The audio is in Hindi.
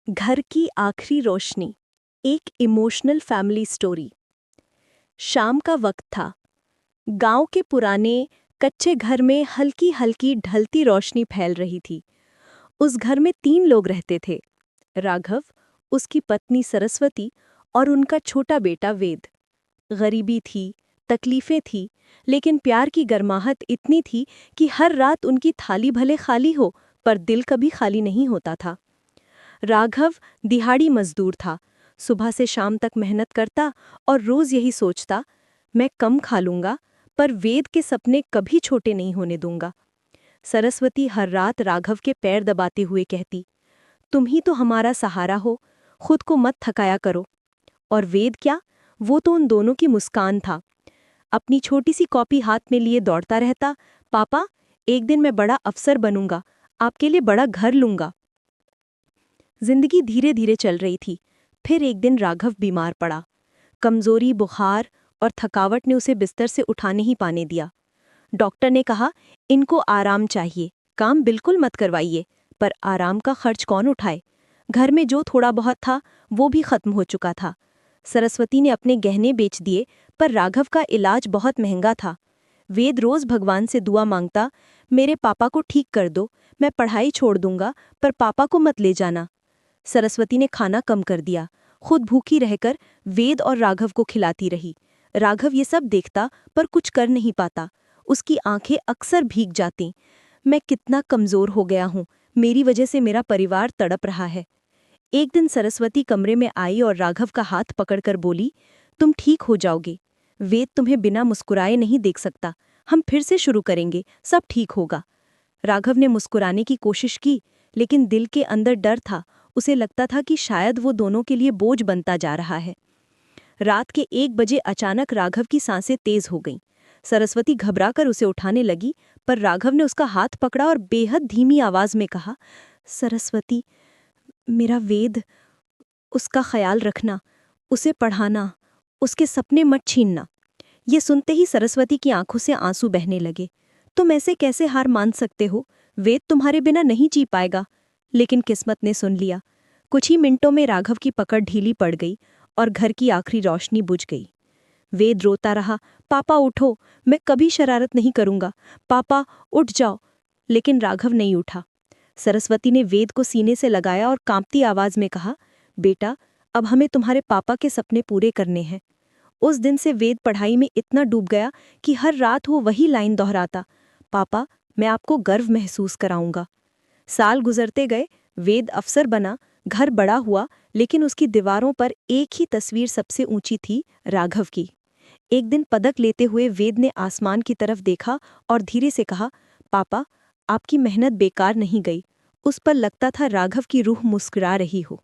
घर की आखिरी रोशनी, एक इमोशनल फैमिली स्टोरी। शाम का वक्त था। गांव के पुराने कच्चे घर में हल्की हल्की ढलती रोशनी फैल रही थी। उस घर में 3 लोग रहते थे, राघव, उसकी पत्नी सरस्वती और उनका छोटा बेटा वेद। गरीबी थी, तकलीफें थी, लेकिन प्यार की गर्माहट इतनी थी कि हर रात उनकी थाली भले खाली हो, पर दिल कभी खाली नहीं होता था। राघव दिहाड़ी मजदूर था, सुबह से शाम तक मेहनत करता और रोज यही सोचता, मैं कम खा लूंगा पर वेद के सपने कभी छोटे नहीं होने दूंगा। सरस्वती हर रात राघव के पैर दबाते हुए कहती, तुम ही तो हमारा सहारा हो, खुद को मत थकाया करो। और वेद क्या, वो तो उन दोनों की मुस्कान था। अपनी छोटी सी कॉपी हाथ में लिए दौड़ता रहता, पापा, एक दिन मैं बड़ा अफसर बनूंगा, आपके लिए बड़ा घर लूंगा। जिंदगी धीरे धीरे चल रही थी। फिर एक दिन राघव बीमार पड़ा। कमजोरी, बुखार और थकावट ने उसे बिस्तर से उठाने ही पाने दिया। डॉक्टर ने कहा, इनको आराम चाहिए, काम बिल्कुल मत करवाइए। पर आराम का खर्च कौन उठाए? घर में जो थोड़ा बहुत था वो भी खत्म हो चुका था। सरस्वती ने अपने गहने बेच दिए, पर राघव का इलाज बहुत महंगा था। वेद रोज भगवान से दुआ मांगता, मेरे पापा को ठीक कर दो, मैं पढ़ाई छोड़ दूंगा, पर पापा को मत ले जाना। सरस्वती ने खाना कम कर दिया, खुद भूखी रहकर वेद और राघव को खिलाती रही। राघव ये सब देखता पर कुछ कर नहीं पाता। उसकी आंखें अक्सर भीग जातीं। मैं कितना कमजोर हो गया हूँ, मेरी वजह से मेरा परिवार तड़प रहा है। एक दिन सरस्वती कमरे में आई और राघव का हाथ पकड़कर बोली, तुम ठीक हो जाओगे। वेद तुम्हें बिना मुस्कुराए नहीं देख सकता, हम फिर से शुरू करेंगे, सब ठीक होगा। राघव ने मुस्कुराने की कोशिश की, लेकिन दिल के अंदर डर था। उसे लगता था कि शायद वो दोनों के लिए बोझ बनता जा रहा है। रात के 1 बजे अचानक राघव की सांसें तेज हो गईं। सरस्वती घबराकर उसे उठाने लगी, पर राघव ने उसका हाथ पकड़ा और बेहद धीमी आवाज में कहा, सरस्वती, मेरा वेद, उसका ख्याल रखना, उसे पढ़ाना, उसके सपने मत छीनना। ये सुनते ही सरस्वती की आंखों से आंसू बहने लगे। तुम ऐसे कैसे हार मान सकते हो? वेद तुम्हारे बिना नहीं जी पाएगा। लेकिन किस्मत ने सुन लिया। कुछ ही मिनटों में राघव की पकड़ ढीली पड़ गई और घर की आखिरी रोशनी बुझ गई। वेद रोता रहा, पापा उठो, मैं कभी शरारत नहीं करूंगा, पापा उठ जाओ। लेकिन राघव नहीं उठा। सरस्वती ने वेद को सीने से लगाया और कांपती आवाज में कहा, बेटा, अब हमें तुम्हारे पापा के सपने पूरे करने हैं। उस दिन से वेद पढ़ाई में इतना डूब गया कि हर रात वो वही लाइन दोहराता, पापा, मैं आपको गर्व महसूस कराऊंगा। साल गुजरते गए, वेद अफसर बना, घर बड़ा हुआ, लेकिन उसकी दीवारों पर एक ही तस्वीर सबसे ऊंची थी, राघव की। एक दिन पदक लेते हुए वेद ने आसमान की तरफ देखा और धीरे से कहा, पापा, आपकी मेहनत बेकार नहीं गई। उस पर लगता था राघव की रूह मुस्कुरा रही हो।